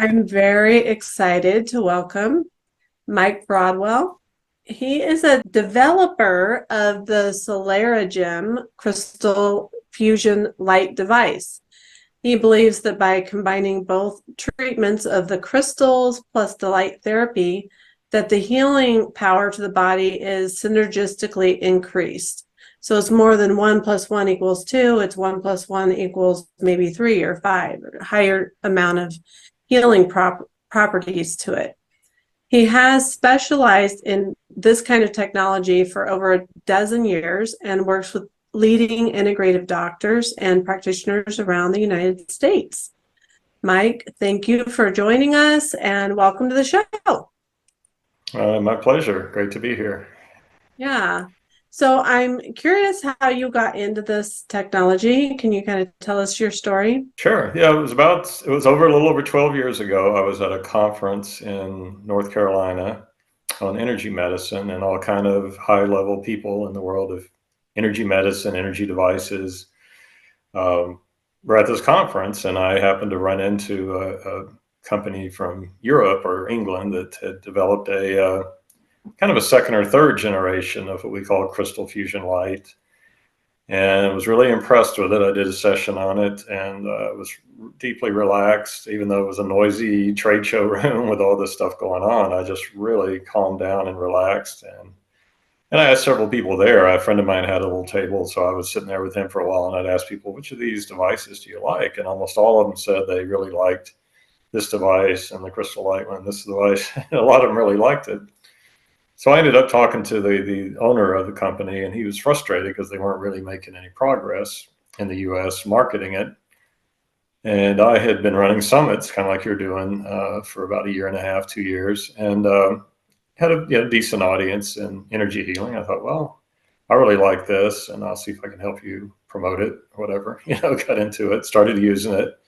I'm very excited to welcome Mike Broadwell. He is a developer of the SolaraGem Crystal Fusion Light device. He believes that by combining both treatments of the crystals plus the light therapy, that the healing power to the body is synergistically increased. So it's more than 1 + 1 = 2. It's 1 + 1 equals maybe 3 or 5, or higher amount of healing properties to it. He has specialized in this kind of technology for over a dozen years and works with leading integrative doctors and practitioners around the United States. Mike, thank you for joining us and welcome to the show. My pleasure. Great to be here. Yeah. So I'm curious how you got into this technology. Can you kind of tell us your story? Sure. Yeah, it was over a little over 12 years ago. I was at a conference in North Carolina on energy medicine, and all kind of high level people in the world of energy medicine, energy devices um, were at this conference. And I happened to run into a company from Europe or England that had developed a kind of a second or third generation of what we call Crystal Fusion Light, and I was really impressed with it. I did a session on it and was deeply relaxed, even though it was a noisy trade show room with all this stuff going on. I just really calmed down and relaxed. And I asked several people there. A friend of mine had a little table, so I was sitting there with him for a while, and I'd ask people, which of these devices do you like? And almost all of them said they really liked this device and the Crystal Light one, this device. A lot of them really liked it. So I ended up talking to the owner of the company, and he was frustrated because they weren't really making any progress in the US marketing it. And I had been running summits, kind of like you're doing, for about a year and a half, 2 years, and had a decent audience in energy healing. I thought, well, I really like this, and I'll see if I can help you promote it, or whatever. Got into it, started using it.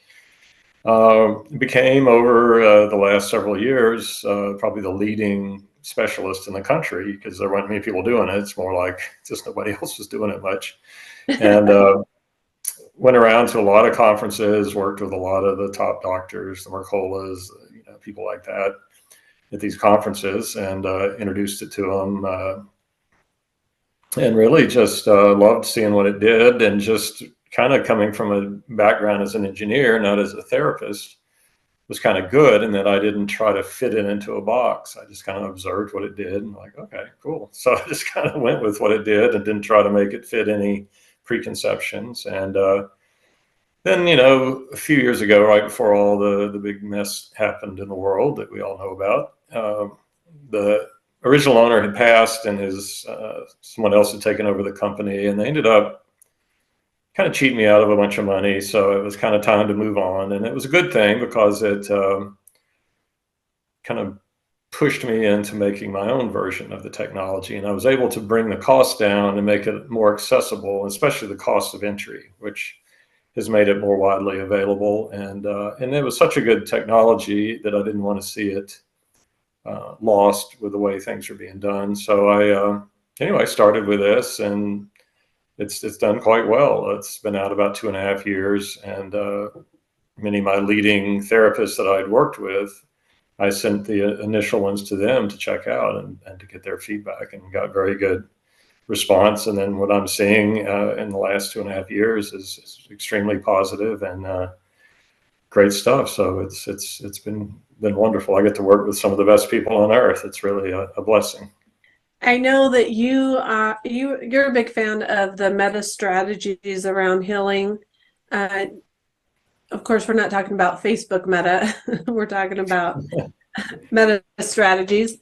Became over the last several years probably the leading specialist in the country because there weren't many people doing it. It's more like just nobody else was doing it much. And went around to a lot of conferences, worked with a lot of the top doctors, the Mercolas, people like that at these conferences, and introduced it to them. And really just loved seeing what it did, and just kind of coming from a background as an engineer, not as a therapist, was kind of good in that I didn't try to fit it into a box. I just kind of observed what it did and like, okay, cool. So I just kind of went with what it did and didn't try to make it fit any preconceptions. And then, a few years ago, right before all the big mess happened in the world that we all know about, the original owner had passed, and his someone else had taken over the company, and they ended up kind of cheating me out of a bunch of money. So it was kind of time to move on, and it was a good thing because it kind of pushed me into making my own version of the technology, and I was able to bring the cost down and make it more accessible, especially the cost of entry, which has made it more widely available. And it was such a good technology that I didn't want to see it lost with the way things are being done. So I started with this, and it's done quite well. It's been out about 2.5 years, and many of my leading therapists that I'd worked with, I sent the initial ones to them to check out and to get their feedback, and got very good response. And then what I'm seeing in the last 2.5 years is extremely positive and great stuff. So it's been wonderful. I get to work with some of the best people on earth. It's really a blessing. I know that you're a big fan of the meta strategies around healing. Uh, of course, we're not talking about Facebook meta. We're talking about meta strategies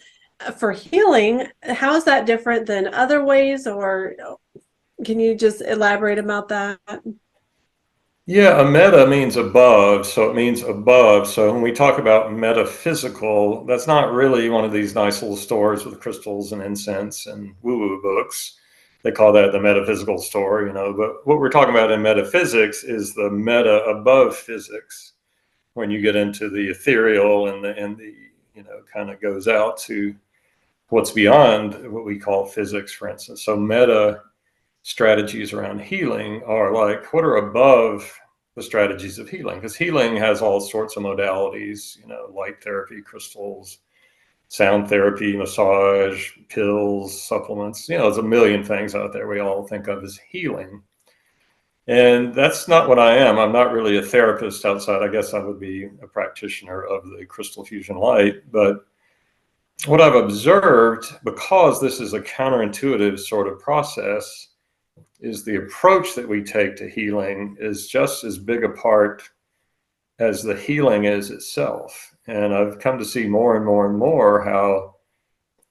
for healing. How is that different than other ways, or can you just elaborate about that? Yeah, a meta means above, so it means above. So when we talk about metaphysical, that's not really one of these nice little stores with crystals and incense and woo-woo books. They call that the metaphysical store, But what we're talking about in metaphysics is the meta above physics. When you get into the ethereal and the kind of goes out to what's beyond what we call physics, for instance. So meta strategies around healing are like what are above the strategies of healing, because healing has all sorts of modalities, you know, light therapy, crystals, sound therapy, massage, pills, supplements. You know, there's a million things out there we all think of as healing. And that's not what I am. I'm not really a therapist outside. I guess I would be a practitioner of the Crystal Fusion Light. But what I've observed, because this is a counterintuitive sort of process, is the approach that we take to healing is just as big a part as the healing is itself. And I've come to see more and more and more how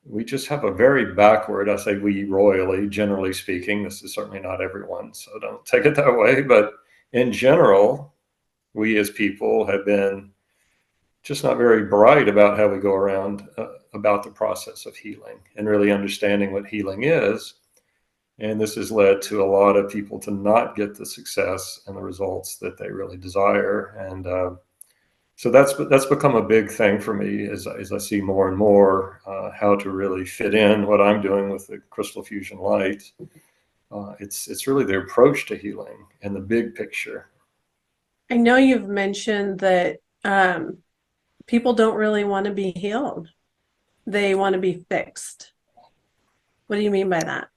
we just have a very backward, I say we royally, generally speaking, this is certainly not everyone, so don't take it that way, but in general, we as people have been just not very bright about how we go around about the process of healing and really understanding what healing is. And this has led to a lot of people to not get the success and the results that they really desire. And so that's become a big thing for me as I see more and more how to really fit in what I'm doing with the Crystal Fusion Light. It's really the approach to healing and the big picture. I know you've mentioned that people don't really want to be healed. They want to be fixed. What do you mean by that?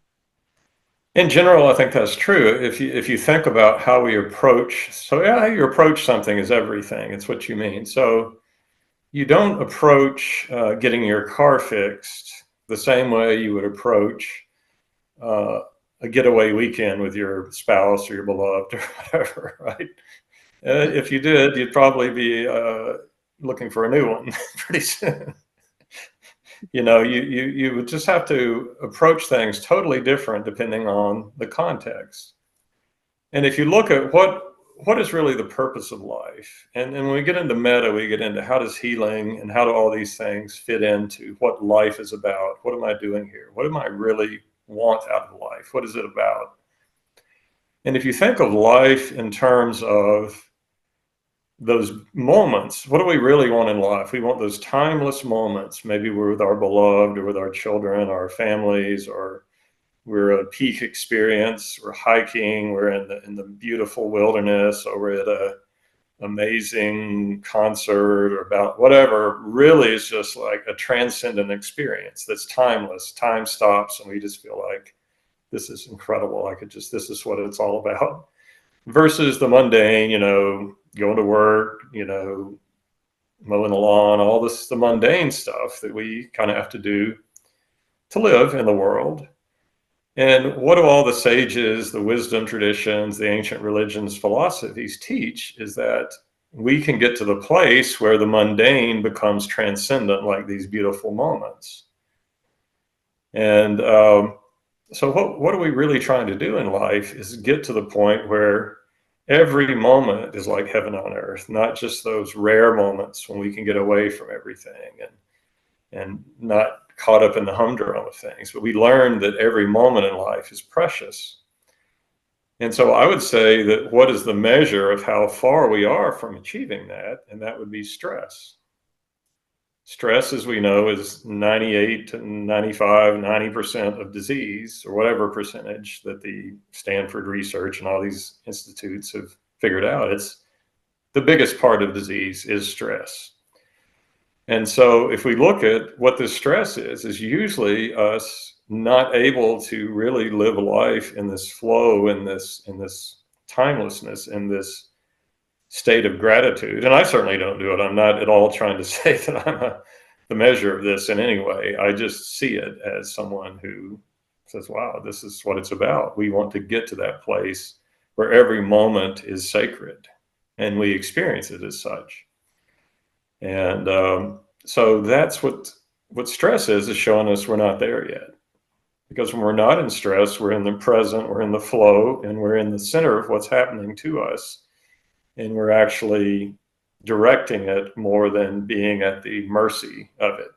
In general, I think that's true. If you think about how we approach, so yeah, how you approach something is everything. It's what you mean. So you don't approach getting your car fixed the same way you would approach uh, a getaway weekend with your spouse or your beloved or whatever, right? If you did, you'd probably be looking for a new one pretty soon. You know, you would just have to approach things totally different depending on the context. And if you look at what is really the purpose of life, and when we get into meta, we get into how does healing and how do all these things fit into what life is about? What am I doing here? What am I really want out of life? What is it about? And if you think of life in terms of those moments, what do we really want in life? We want those timeless moments. Maybe we're with our beloved or with our children, our families, or we're at a peak experience, we're hiking, we're in the beautiful wilderness, or we're at a amazing concert, or about whatever. Really is just like a transcendent experience that's timeless. Time stops and we just feel like this is incredible. This is what it's all about. Versus the mundane, you know, going to work, you know, mowing the lawn, all this, the mundane stuff that we kind of have to do to live in the world. And what do all the sages, the wisdom traditions, the ancient religions, philosophies teach is that we can get to the place where the mundane becomes transcendent, like these beautiful moments. And so what are we really trying to do in life is get to the point where every moment is like heaven on earth, not just those rare moments when we can get away from everything and not caught up in the humdrum of things. But we learn that every moment in life is precious. And so I would say that what is the measure of how far we are from achieving that? And that would be stress. Stress, as we know, is 98 to 95, 90% of disease, or whatever percentage that the Stanford research and all these institutes have figured out. It's the biggest part of disease is stress. And so if we look at what this stress is usually us not able to really live life in this flow, in this timelessness, in this state of gratitude. And I certainly don't do it. I'm not at all trying to say that I'm the measure of this in any way. I just see it as someone who says, wow, this is what it's about. We want to get to that place where every moment is sacred and we experience it as such. And so that's what stress is showing us we're not there yet. Because when we're not in stress, we're in the present, we're in the flow, and we're in the center of what's happening to us. And we're actually directing it more than being at the mercy of it.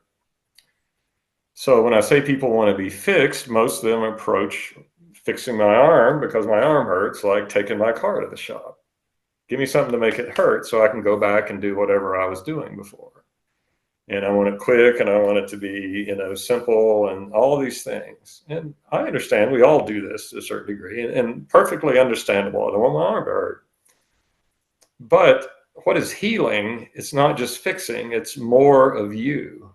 So when I say people want to be fixed, most of them approach fixing my arm because my arm hurts, like taking my car to the shop. Give me something to make it hurt so I can go back and do whatever I was doing before. And I want it quick and I want it to be, you know, simple and all these things. And I understand we all do this to a certain degree and perfectly understandable. I don't want my arm to hurt. But what is healing? It's not just fixing, it's more of you.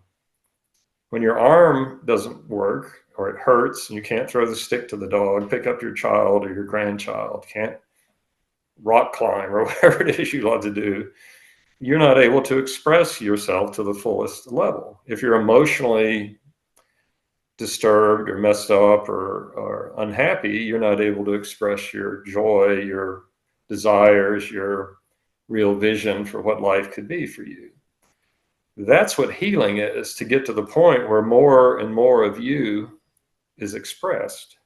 When your arm doesn't work or it hurts and you can't throw the stick to the dog, pick up your child or your grandchild, can't rock climb or whatever it is you love to do, you're not able to express yourself to the fullest level. If you're emotionally disturbed or messed up or unhappy, you're not able to express your joy, your desires, your real vision for what life could be for you. That's what healing is, to get to the point where more and more of you is expressed.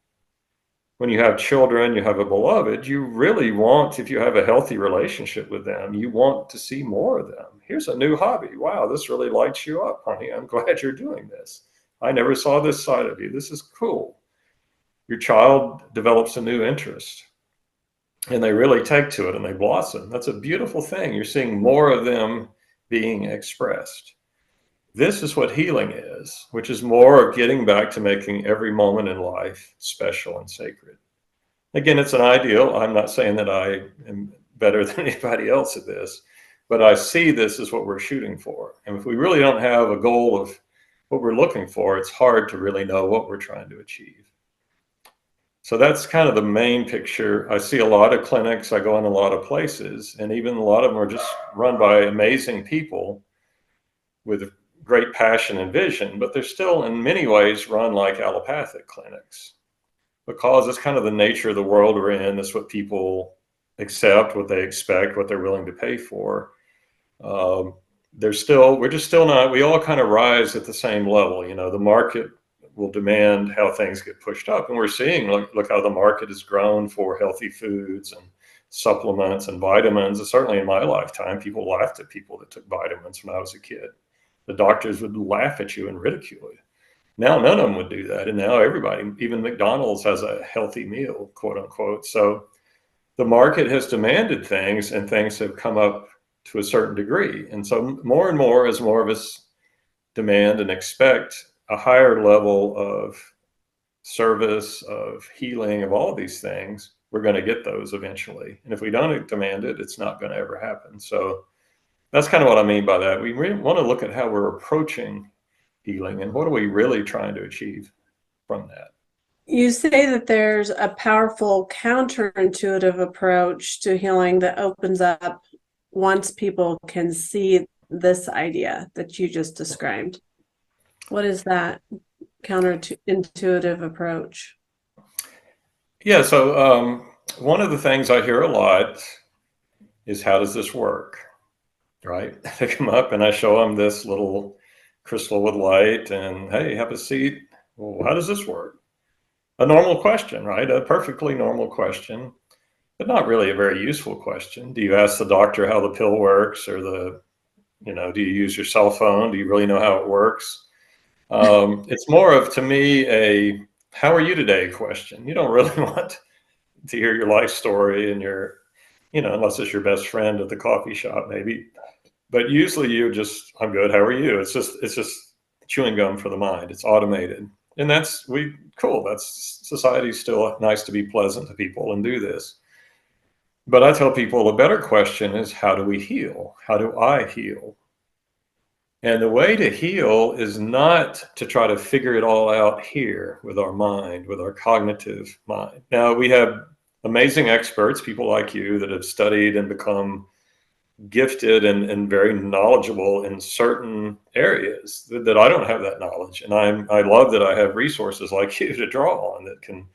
When you have children, you have a beloved, you really want, if you have a healthy relationship with them, you want to see more of them. Here's a new hobby. Wow, this really lights you up, honey. I'm glad you're doing this. I never saw this side of you. This is cool. Your child develops a new interest and they really take to it and they blossom. That's a beautiful thing. You're seeing more of them being expressed. This is what healing is, which is more of getting back to making every moment in life special and sacred. Again, it's an ideal. I'm not saying that I am better than anybody else at this, but I see this as what we're shooting for. And if we really don't have a goal of what we're looking for, it's hard to really know what we're trying to achieve. So that's kind of the main picture. I see a lot of clinics, I go in a lot of places, and even a lot of them are just run by amazing people with great passion and vision, but they're still in many ways run like allopathic clinics, because it's kind of the nature of the world we're in. That's what people accept, what they expect, what they're willing to pay for. We're just still not, we all kind of rise at the same level. You know, the market will demand how things get pushed up. And we're seeing, look how the market has grown for healthy foods and supplements and vitamins. And certainly in my lifetime, people laughed at people that took vitamins when I was a kid. The doctors would laugh at you and ridicule you. Now none of them would do that. And now everybody, even McDonald's has a healthy meal, quote unquote. So the market has demanded things and things have come up to a certain degree. And so more and more, as more of us demand and expect a higher level of service, of healing, of all of these things, we're going to get those eventually. And if we don't demand it, it's not going to ever happen. So that's kind of what I mean by that. We really want to look at how we're approaching healing and what are we really trying to achieve from that. You say that there's a powerful counterintuitive approach to healing that opens up once people can see this idea that you just described. What is that counterintuitive approach? Yeah, so one of the things I hear a lot is, how does this work? Right? They come up and I show them this little crystal with light and, hey, have a seat. Well, how does this work? A normal question, right? A perfectly normal question, but not really a very useful question. Do you ask the doctor how the pill works, or do you use your cell phone? Do you really know how it works? It's more of, to me, a how are you today question. You don't really want to hear your life story and unless it's your best friend at the coffee shop, maybe. But usually I'm good. How are you? It's just chewing gum for the mind. It's automated. And cool. That's, society's still nice to be pleasant to people and do this. But I tell people a better question is, how do we heal? How do I heal? And the way to heal is not to try to figure it all out here with our mind, with our cognitive mind. Now, we have amazing experts, people like you, that have studied and become gifted and very knowledgeable in certain areas that I don't have that knowledge. And I love that I have resources like you to draw on that can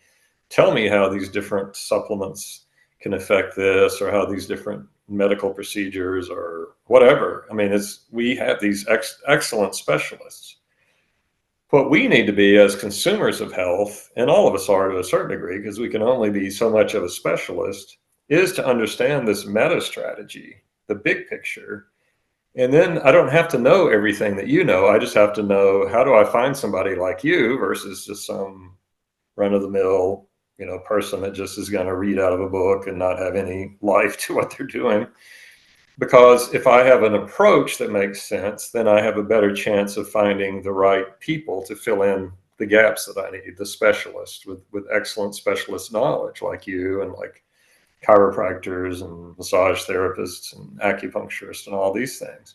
tell me how these different supplements can affect this, or how these different medical procedures or whatever. I mean, we have these excellent specialists. What we need to be as consumers of health, and all of us are to a certain degree, because we can only be so much of a specialist, is to understand this meta strategy, the big picture. And then I don't have to know everything that you know. I just have to know, how do I find somebody like you versus just some run-of-the-mill person that just is going to read out of a book and not have any life to what they're doing. Because if I have an approach that makes sense, then I have a better chance of finding the right people to fill in the gaps that I need, the specialist with excellent specialist knowledge like you and like chiropractors and massage therapists and acupuncturists and all these things.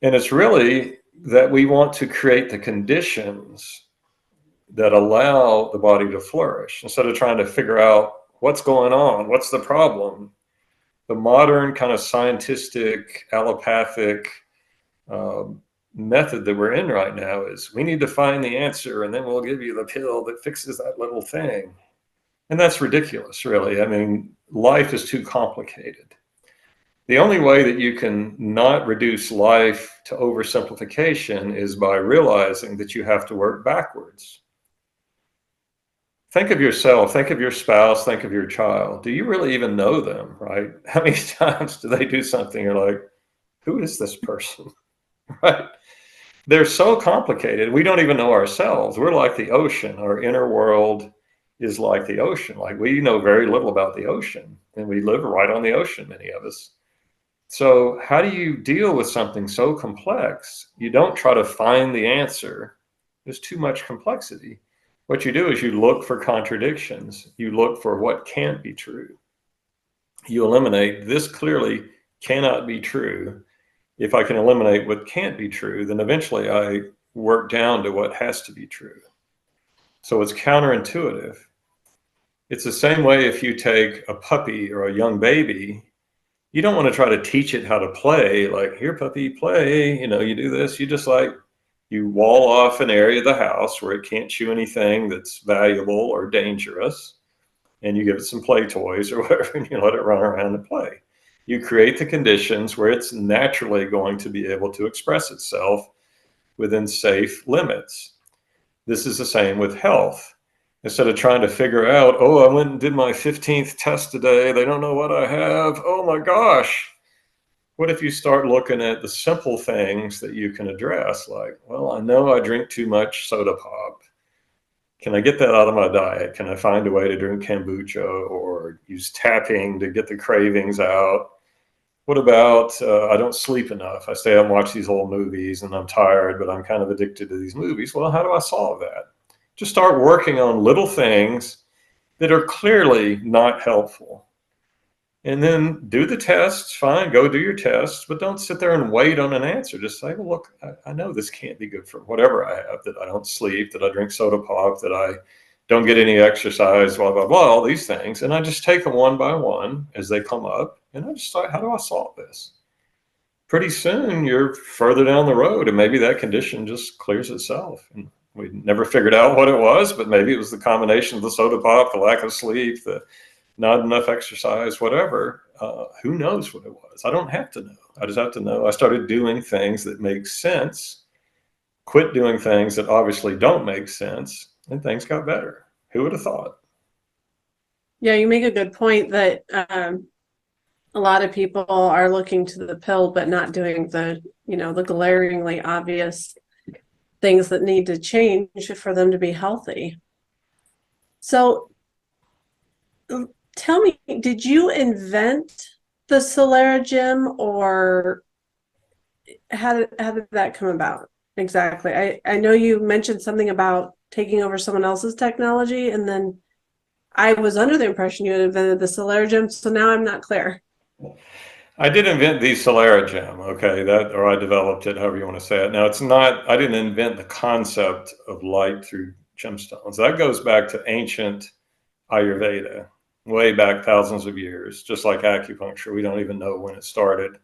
And it's really that we want to create the conditions that allow the body to flourish instead of trying to figure out what's going on, what's the problem. The modern kind of scientific, allopathic method that we're in right now is we need to find the answer and then we'll give you the pill that fixes that little thing. And that's ridiculous, really. I mean, life is too complicated. The only way that you can not reduce life to oversimplification is by realizing that you have to work backwards. Think of yourself, think of your spouse, think of your child. Do you really even know them, right? How many times do they do something you're like, who is this person, right? They're so complicated. We don't even know ourselves. We're like the ocean. Our inner world is like the ocean. Like we know very little about the ocean, and we live right on the ocean, many of us. So how do you deal with something so complex? You don't try to find the answer. There's too much complexity. What you do is you look for contradictions. You look for what can't be true. You eliminate this clearly cannot be true. If I can eliminate what can't be true, then eventually I work down to what has to be true. So it's counterintuitive. It's the same way if you take a puppy or a young baby, you don't want to try to teach it how to play, like, here, puppy, play, you know, you do this, you just like, you wall off an area of the house where it can't chew anything that's valuable or dangerous, and you give it some play toys or whatever, and you let it run around and play. You create the conditions where it's naturally going to be able to express itself within safe limits. This is the same with health. Instead of trying to figure out, oh, I went and did my 15th test today, they don't know what I have, oh my gosh. What if you start looking at the simple things that you can address? Like, well, I know I drink too much soda pop. Can I get that out of my diet? Can I find a way to drink kombucha or use tapping to get the cravings out? What about I don't sleep enough? I stay up and watch these old movies and I'm tired, but I'm kind of addicted to these movies. Well, how do I solve that? Just start working on little things that are clearly not helpful. And then do the tests, fine, go do your tests, but don't sit there and wait on an answer. Just say, well, look, I know this can't be good for whatever I have, that I don't sleep, that I drink soda pop, that I don't get any exercise, blah, blah, blah, all these things. And I just take them one by one as they come up. And I just thought, how do I solve this? Pretty soon you're further down the road and maybe that condition just clears itself. And we never figured out what it was, but maybe it was the combination of the soda pop, the lack of sleep, the not enough exercise, whatever. Who knows what it was? I don't have to know. I just have to know I started doing things that make sense, quit doing things that obviously don't make sense, and things got better. Who would have thought? Yeah, you make a good point that a lot of people are looking to the pill, but not doing the, the glaringly obvious things that need to change for them to be healthy. So tell me, did you invent the SolaraGem, or how did that come about exactly? I know you mentioned something about taking over someone else's technology, and then I was under the impression you had invented the SolaraGem, so now I'm not clear. I did invent the SolaraGem, okay, that, or I developed it, however you want to say it. Now, it's not, I didn't invent the concept of light through gemstones. That goes back to ancient Ayurveda, way back thousands of years, just like acupuncture. We don't even know when it started.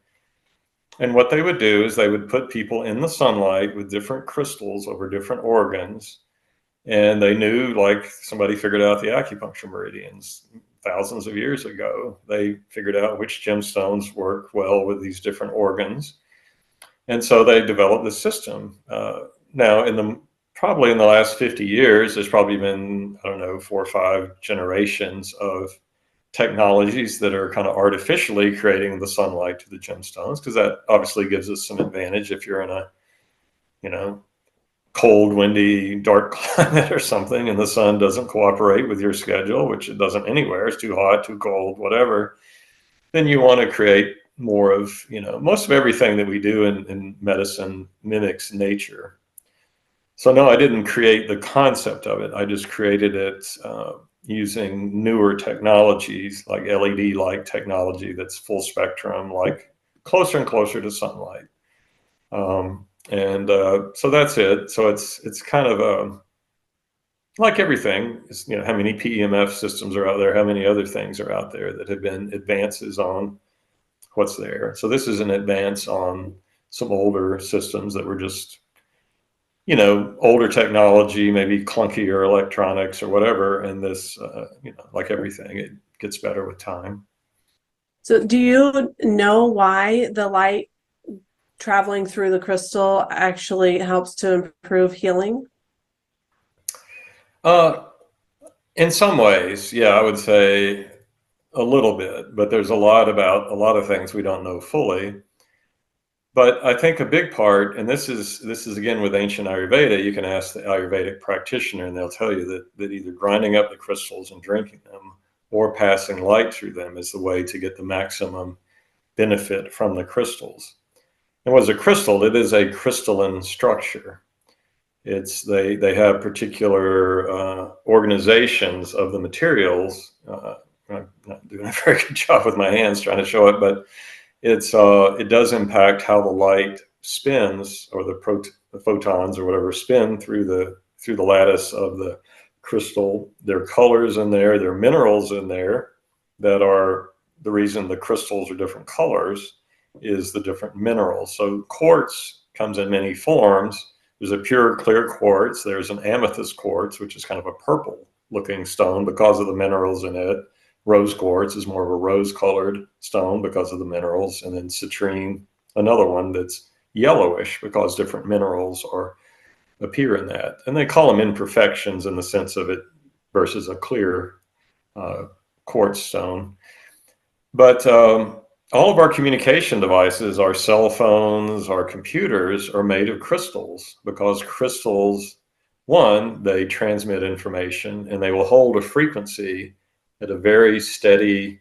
And what they would do is they would put people in the sunlight with different crystals over different organs. And they knew, like somebody figured out the acupuncture meridians thousands of years ago. They figured out which gemstones work well with these different organs. And so they developed this system. Now, probably in the last 50 years, there's probably been, I don't know, 4 or 5 generations of technologies that are kind of artificially creating the sunlight to the gemstones, because that obviously gives us some advantage if you're in a, cold, windy, dark climate or something, and the sun doesn't cooperate with your schedule, which it doesn't anywhere. It's too hot, too cold, whatever. Then you want to create more of, most of everything that we do in medicine mimics nature. So no, I didn't create the concept of it. I just created it, using newer technologies like LED light technology that's full spectrum, like closer and closer to sunlight. So that's it. So it's kind of like everything. It's, how many PEMF systems are out there? How many other things are out there that have been advances on what's there? So this is an advance on some older systems that were just, older technology, maybe clunkier electronics or whatever. And this, like everything, it gets better with time. So do you know why the light traveling through the crystal actually helps to improve healing? In some ways, yeah, I would say a little bit, but there's a lot of things we don't know fully. But I think a big part, and this is again with ancient Ayurveda, you can ask the Ayurvedic practitioner and they'll tell you that either grinding up the crystals and drinking them or passing light through them is the way to get the maximum benefit from the crystals. And what is a crystal? It is a crystalline structure. They have particular organizations of the materials. I'm not doing a very good job with my hands trying to show it, but it does impact how the light spins, or the photons or whatever spin through the lattice of the crystal. There are colors in there, there are minerals in there that are the reason the crystals are different colors is the different minerals. So quartz comes in many forms. There's a pure clear quartz. There's an amethyst quartz, which is kind of a purple looking stone because of the minerals in it. Rose quartz is more of a rose colored stone because of the minerals. And then citrine, another one that's yellowish because different minerals appear in that. And they call them imperfections in the sense of it versus a clear quartz stone. But all of our communication devices, our cell phones, our computers are made of crystals because crystals, one, they transmit information and they will hold a frequency at a very steady,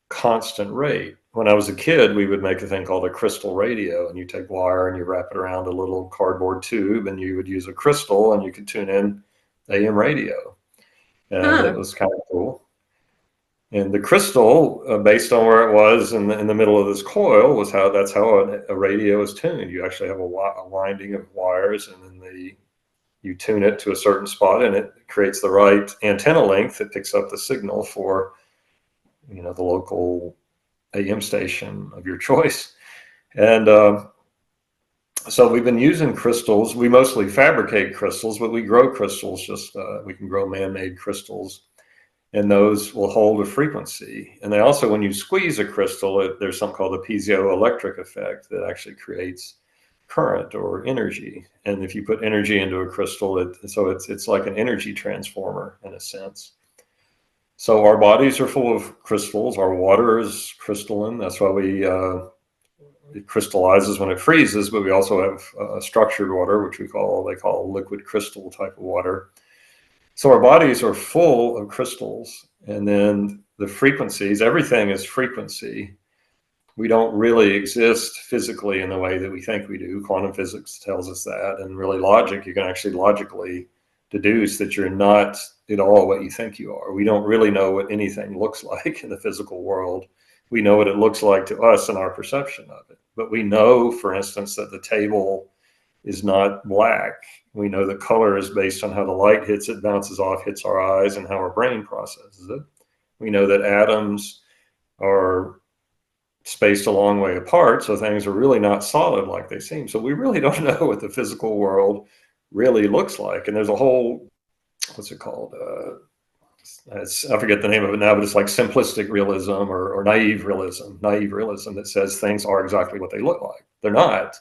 constant rate. When I was a kid, we would make a thing called a crystal radio, and you take wire and you wrap it around a little cardboard tube and you would use a crystal and you could tune in AM radio. And it was kind of cool. And the crystal, based on where it was in the middle of this coil, that's how a radio is tuned. You actually have a winding of wires, and then you tune it to a certain spot, and it creates the right antenna length that picks up the signal for, the local AM station of your choice. And so we've been using crystals. We mostly fabricate crystals, but we grow crystals. We can grow man-made crystals. And those will hold a frequency. And they also, when you squeeze a crystal, there's something called the piezoelectric effect that actually creates current or energy. And if you put energy into a crystal, it's like an energy transformer in a sense. So our bodies are full of crystals. Our water is crystalline. That's why it crystallizes when it freezes, but we also have structured water, which they call liquid crystal type of water. So our bodies are full of crystals, and then the frequencies, everything is frequency. We don't really exist physically in the way that we think we do. Quantum physics tells us that, and really logic, you can actually logically deduce that you're not at all what you think you are. We don't really know what anything looks like in the physical world. We know what it looks like to us and our perception of it. But we know, for instance, that the table is not black. We know the color is based on how the light hits it, bounces off, hits our eyes, and how our brain processes it. We know that atoms are spaced a long way apart, so things are really not solid like they seem. So we really don't know what the physical world really looks like. And there's a whole, what's it called? I forget the name of it now, but it's like simplistic realism or naive realism that says things are exactly what they look like. They're not.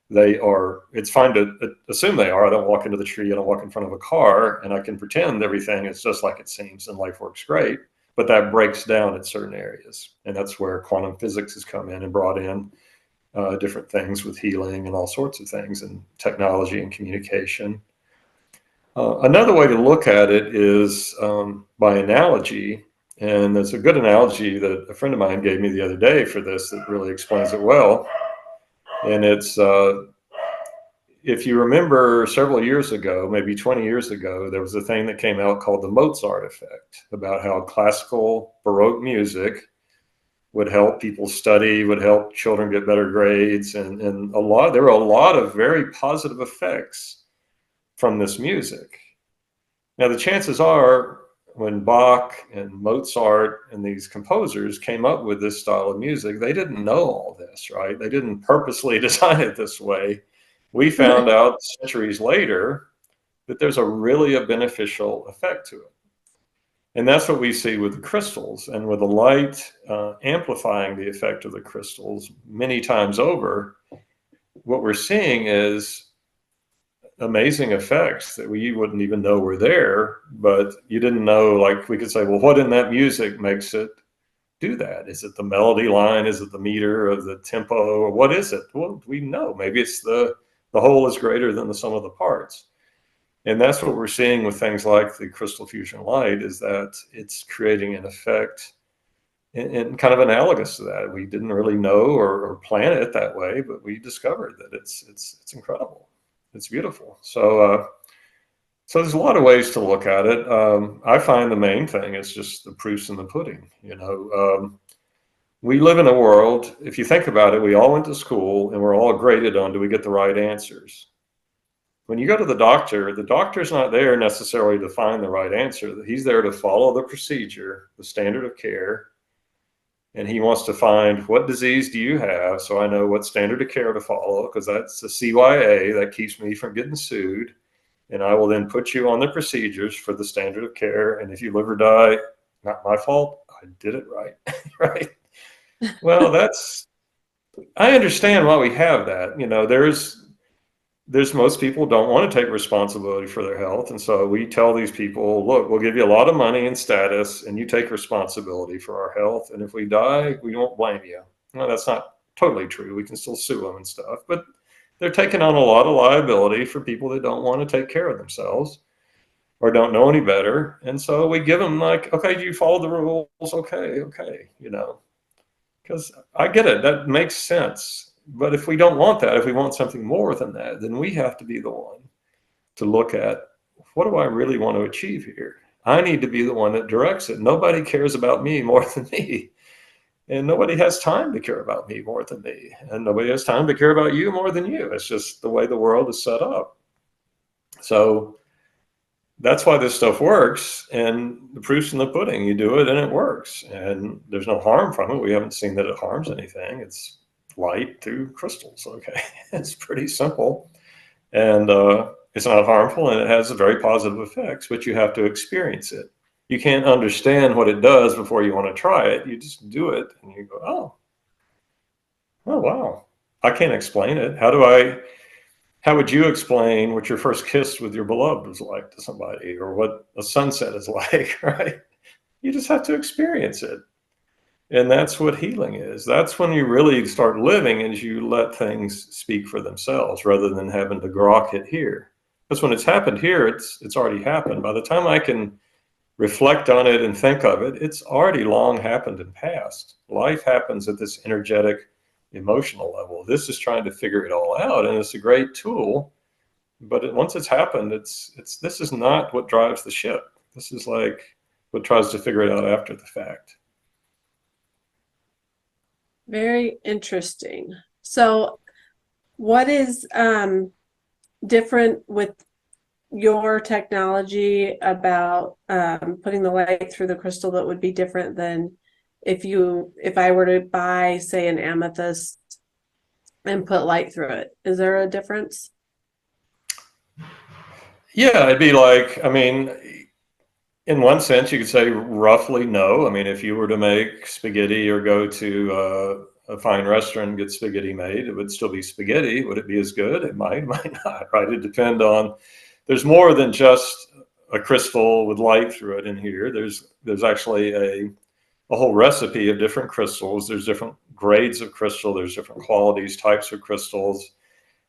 They are, it's fine to assume they are. I don't walk into the tree, I don't walk in front of a car, and I can pretend everything is just like it seems and life works great, but that breaks down in certain areas. And that's where quantum physics has come in and brought in different things with healing and all sorts of things, and technology and communication. Another way to look at it is by analogy, and there's a good analogy that a friend of mine gave me the other day for this that really explains it well. And it's, if you remember several years ago, maybe 20 years ago, there was a thing that came out called the Mozart effect, about how classical Baroque music would help people study, would help children get better grades. And there were a lot of very positive effects from this music. Now, the chances are when Bach and Mozart and these composers came up with this style of music, they didn't know all this, right? They didn't purposely design it this way. We found out centuries later that there's a really beneficial effect to it. And that's what we see with the crystals, and with the light amplifying the effect of the crystals many times over. What we're seeing is amazing effects that we wouldn't even know were there, but you didn't know. Like, we could say, well, what in that music makes it do that? Is it the melody line? Is it the meter of the tempo? Or what is it? Well, we know. Maybe it's the whole is greater than the sum of the parts. And that's what we're seeing with things like the Crystal Fusion Light, is that it's creating an effect and kind of analogous to that. We didn't really know or plan it that way, but we discovered that it's incredible. It's beautiful. So there's a lot of ways to look at it. I find the main thing is just the proofs in the pudding. We live in a world, if you think about it, we all went to school and we're all graded on, do we get the right answers? When you go to the doctor's not there necessarily to find the right answer. He's there to follow the procedure, the standard of care, and he wants to find, what disease do you have, so I know what standard of care to follow, because that's the CYA that keeps me from getting sued. And I will then put you on the procedures for the standard of care. And if you live or die, not my fault, I did it right. Right. Well, I understand why we have that. There's most people don't want to take responsibility for their health. And so we tell these people, look, we'll give you a lot of money and status, and you take responsibility for our health. And if we die, we won't blame you. Well, that's not totally true. We can still sue them and stuff, but they're taking on a lot of liability for people that don't want to take care of themselves or don't know any better. And so we give them, like, okay, do you follow the rules? Okay. Because I get it. That makes sense. But if we don't want that, if we want something more than that, then we have to be the one to look at, what do I really want to achieve here? I need to be the one that directs it. Nobody cares about me more than me. And nobody has time to care about me more than me. And nobody has time to care about you more than you. It's just the way the world is set up. So that's why this stuff works. And the proof's in the pudding. You do it and it works. And there's no harm from it. We haven't seen that it harms anything. It's light through crystals. Okay. It's pretty simple. And it's not harmful, and it has a very positive effects, but you have to experience it. You can't understand what it does before you want to try it. You just do it and you go, oh wow, I can't explain it. How would you explain what your first kiss with your beloved was like to somebody, or what a sunset is like, right? You just have to experience it. And that's what healing is. That's when you really start living, as you let things speak for themselves rather than having to grok it here. Because when it's happened here, it's already happened. By the time I can reflect on it and think of it, it's already long happened and passed. Life happens at this energetic, emotional level. This is trying to figure it all out, and it's a great tool. But once it's happened, this is not what drives the ship. This is like what tries to figure it out after the fact. Very interesting. So what is different with your technology about putting the light through the crystal that would be different than if I were to buy, say, an amethyst and put light through it? Is there a difference? Yeah, it'd be like, in one sense, you could say roughly no. If you were to make spaghetti or go to a fine restaurant and get spaghetti made, it would still be spaghetti. Would it be as good? It might not, right? It depends on, there's more than just a crystal with light through it in here. There's actually a whole recipe of different crystals. There's different grades of crystal. There's different qualities, types of crystals.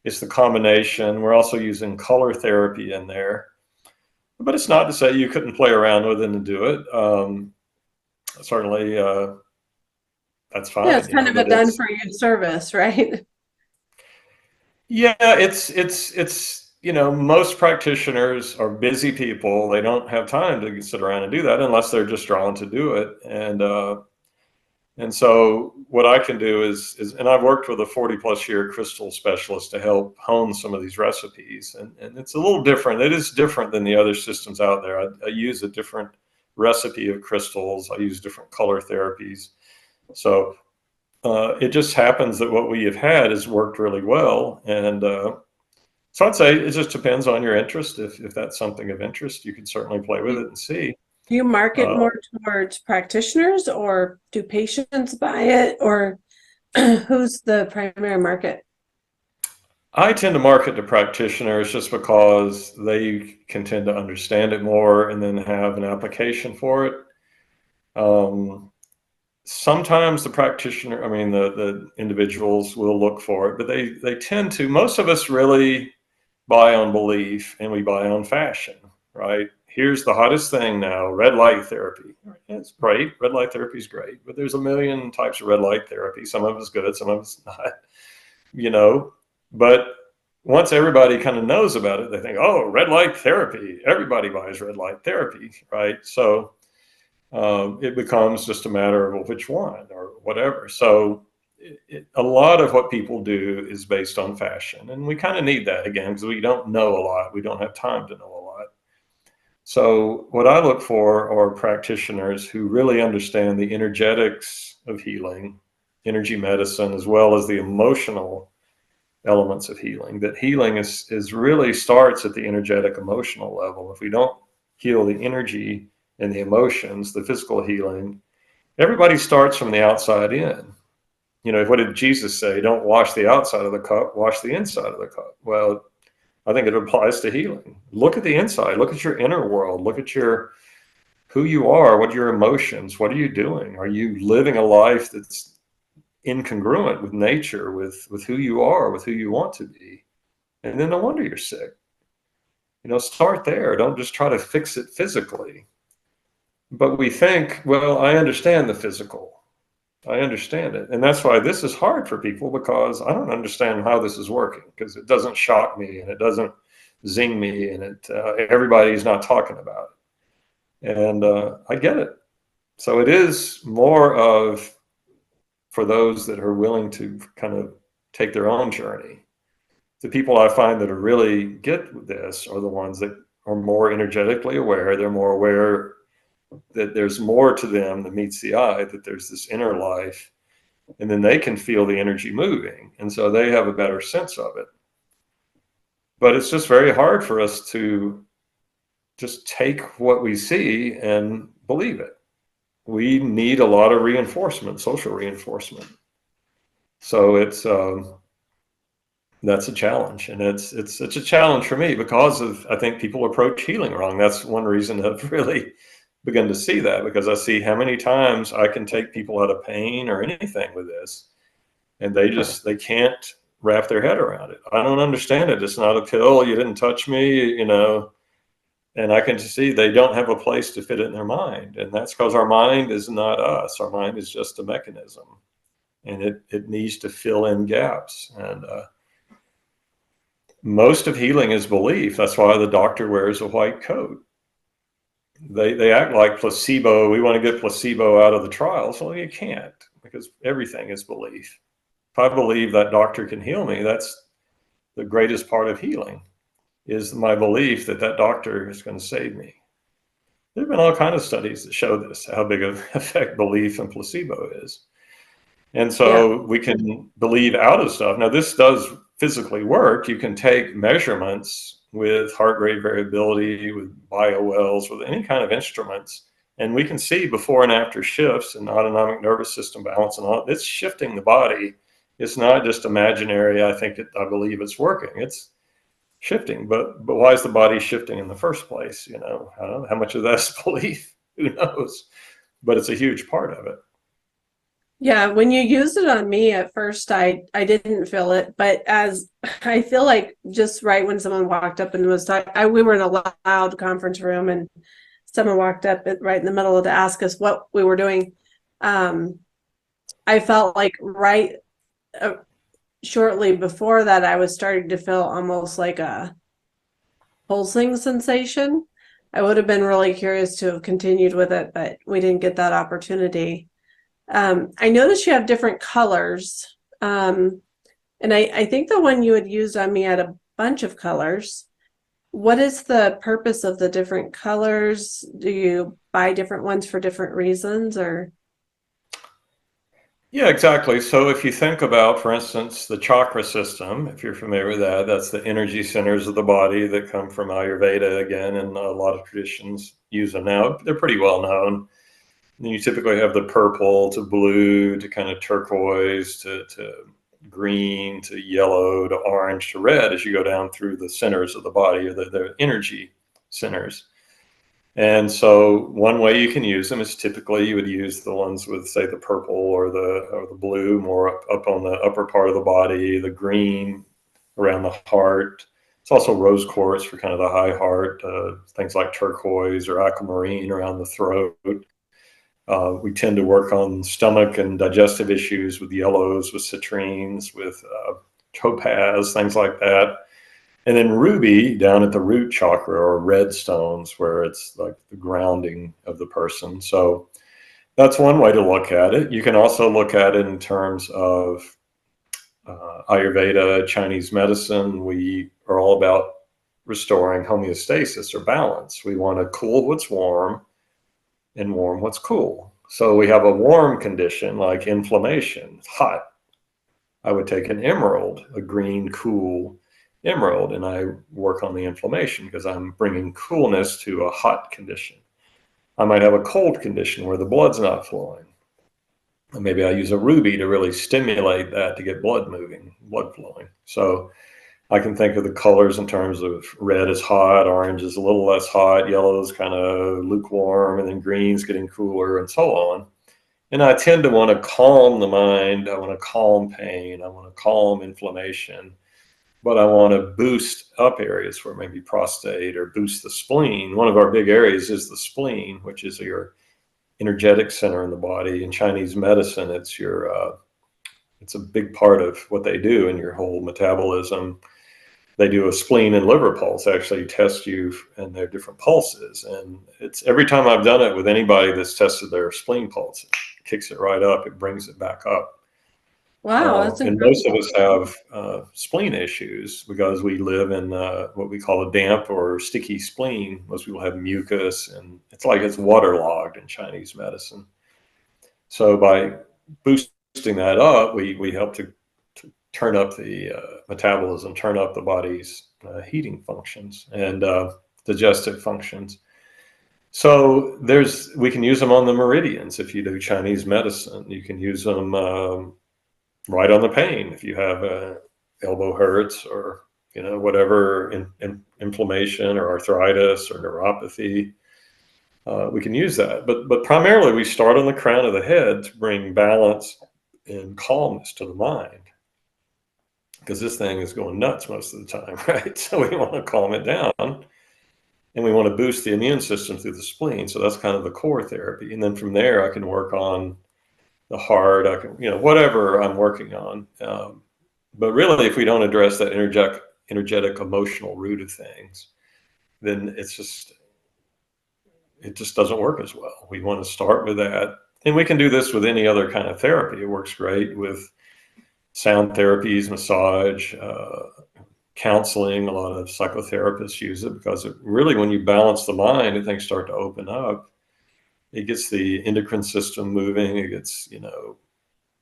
It's the combination. We're also using color therapy in there. But it's not to say you couldn't play around with it and do it. Certainly, that's fine. Yeah, it's kind of a done for you service, right? Yeah, it's most practitioners are busy people. They don't have time to sit around and do that unless they're just drawn to do it. And so what I can do is and I've worked with a 40 plus year crystal specialist to help hone some of these recipes. And it's a little different. It is different than the other systems out there. I use a different recipe of crystals. I use different color therapies. So it just happens that what we have had has worked really well. And so I'd say it just depends on your interest. If that's something of interest, you can certainly play with Do it and see. you market Uh, more towards practitioners, or do patients buy it, or who's the primary market? I tend to market to practitioners just because they can tend to understand it more and then have an application for it. Um, Sometimes the practitioner, I mean, the individuals will look for it, but they tend to, most of us really buy on belief and we buy on fashion, right? Here's the hottest thing now, red light therapy. It's great. Red light therapy is great, but there's a million types of red light therapy. Some of it's good, some of it's not, you know. But once everybody kind of knows about it, they think, oh, red light therapy. Everybody buys red light therapy, right? So it becomes just a matter of, well, which one or whatever. So a lot of what people do is based on fashion. And we kind of need that again because we don't know a lot. We don't have time to know a lot. So what I look for are practitioners who really understand the energetics of healing, energy medicine, as well as the emotional elements of healing. That healing is really starts at the energetic emotional level. If we don't heal the energy and the emotions, the physical healing, everybody starts from the outside in. What did Jesus say? Don't wash the outside of the cup, wash the inside of the cup. Well, I think it applies to healing. Look at the inside, look at your inner world, look at your who you are, what are your emotions, what are you doing? Are you living a life that's incongruent with nature, with who you are, with who you want to be? And then no wonder you're sick. Start there. Don't just try to fix it physically. But we think, well, I understand the physical. I understand it. And that's why this is hard for people because I don't understand how this is working because it doesn't shock me and it doesn't zing me and everybody's not talking about it. And I get it. So it is more of for those that are willing to kind of take their own journey. The people I find that are really get this are the ones that are more energetically aware. They're more aware that there's more to them than meets the eye, that there's this inner life, and then they can feel the energy moving. And so they have a better sense of it. But it's just very hard for us to just take what we see and believe it. We need a lot of reinforcement, social reinforcement. So that's a challenge, and it's a challenge for me because of I think people approach healing wrong. That's one reason I've really begun to see that because I see how many times I can take people out of pain or anything with this, and they can't wrap their head around it. I don't understand it. It's not a pill. You didn't touch me. And I can just see they don't have a place to fit it in their mind, and that's because our mind is not us. Our mind is just a mechanism, and it needs to fill in gaps. And most of healing is belief. That's why the doctor wears a white coat. They act like placebo. We want to get placebo out of the trials. Well, you can't because everything is belief. If I believe that doctor can heal me, that's the greatest part of healing is my belief that that doctor is going to save me. There have been all kinds of studies that show this, how big of effect belief and placebo is. And Yeah. so we can believe out of stuff. Now, this does physically work. You can take measurements with heart rate variability, with biowells, with any kind of instruments, and we can see before and after shifts in autonomic nervous system balance and all. It's shifting the body. It's not just imaginary. I believe it's working. It's shifting. But why is the body shifting in the first place? I don't know how much of that's belief. Who knows? But it's a huge part of it. Yeah, when you used it on me at first, I didn't feel it, but as I feel like just right when someone walked up and was talking, we were in a loud conference room, and someone walked up right in the middle to ask us what we were doing. I felt like right shortly before that, I was starting to feel almost like a pulsing sensation. I would have been really curious to have continued with it, but we didn't get that opportunity. I noticed you have different colors. And I think the one you had used on me had a bunch of colors. What is the purpose of the different colors? Do you buy different ones for different reasons, or? Yeah, exactly. So if you think about, for instance, the chakra system, if you're familiar with that, that's the energy centers of the body that come from Ayurveda again, and a lot of traditions use them now. They're pretty well known. And you typically have the purple to blue to kind of turquoise to green to yellow to orange to red as you go down through the centers of the body, or the energy centers. And so one way you can use them is typically you would use the ones with, say, the purple or the blue more up on the upper part of the body, the green around the heart. It's also rose quartz for kind of the high heart, things like turquoise or aquamarine around the throat. We tend to work on stomach and digestive issues with yellows, with citrines, with topaz, things like that. And then ruby down at the root chakra, or red stones, where it's like the grounding of the person. So that's one way to look at it. You can also look at it in terms of Ayurveda, Chinese medicine. We are all about restoring homeostasis or balance. We want to cool what's warm and warm what's cool. So we have a warm condition like inflammation, it's hot. I would take an emerald, a green, cool emerald, and I work on the inflammation because I'm bringing coolness to a hot condition. I might have a cold condition where the blood's not flowing. And maybe I use a ruby to really stimulate that to get blood moving, blood flowing. So I can think of the colors in terms of red is hot, orange is a little less hot, yellow is kind of lukewarm, and then green's getting cooler, and so on. And I tend to want to calm the mind. I want to calm pain. I want to calm inflammation. But I want to boost up areas where maybe prostate, or boost the spleen. One of our big areas is the spleen, which is your energetic center in the body. In Chinese medicine, it's a big part of what they do in your whole metabolism. They do a spleen and liver pulse, actually test you, and their different pulses. And it's every time I've done it with anybody that's tested their spleen pulse, it kicks it right up. It brings it back up. Wow, that's And most of incredible. us have spleen issues because we live in what we call a damp or sticky spleen. Most people have mucus, and it's like it's waterlogged in Chinese medicine. So by boosting that up, we help to turn up the metabolism, turn up the body's heating functions and digestive functions. So we can use them on the meridians. If you do Chinese medicine, you can use them right on the pain. If you have elbow hurts, or whatever inflammation or arthritis or neuropathy, we can use that. But primarily we start on the crown of the head to bring balance and calmness to the mind, because this thing is going nuts most of the time, right? So we want to calm it down, and we want to boost the immune system through the spleen. So that's kind of the core therapy. And then from there, I can work on the heart. I can, whatever I'm working on. But really, if we don't address that energetic emotional root of things, then it just doesn't work as well. We want to start with that. And we can do this with any other kind of therapy. It works great with sound therapies, massage, counseling. A lot of psychotherapists use it because really, when you balance the mind and things start to open up, it gets the endocrine system moving. It gets,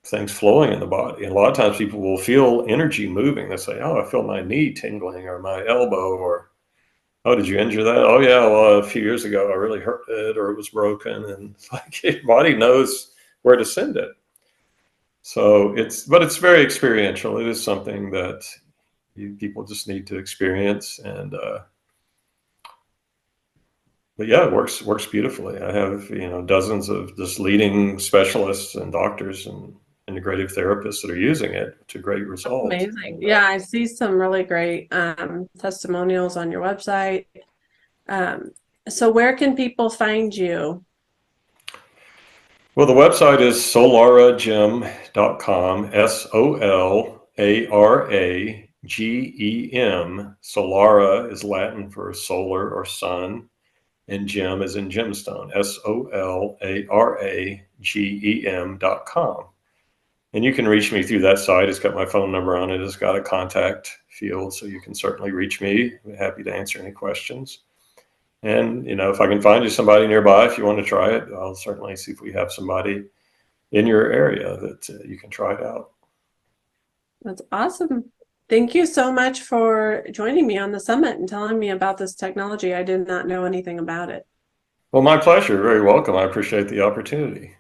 things flowing in the body. And a lot of times people will feel energy moving. They say, oh, I feel my knee tingling, or my elbow, or, oh, did you injure that? Oh, yeah, well, a few years ago, I really hurt it, or it was broken. And it's like your body knows where to send it. So but it's very experiential. It is something that people just need to experience. And, but yeah, it works beautifully. I have, dozens of just leading specialists and doctors and integrative therapists that are using it to great results. Amazing. And, Yeah, I see some really great testimonials on your website. Um, so where can people find you? well, the website is solaragem.com, Solara is Latin for solar or sun, and gem is in gemstone, SolaraGem.com. And you can reach me through that site. It's got my phone number on it. It's got a contact field, so you can certainly reach me. I'm happy to answer any questions. And, if I can find you somebody nearby, if you want to try it, I'll certainly see if we have somebody in your area that you can try it out. That's awesome. Thank you so much for joining me on the summit and telling me about this technology. I did not know anything about it. Well, my pleasure. Very welcome. I appreciate the opportunity.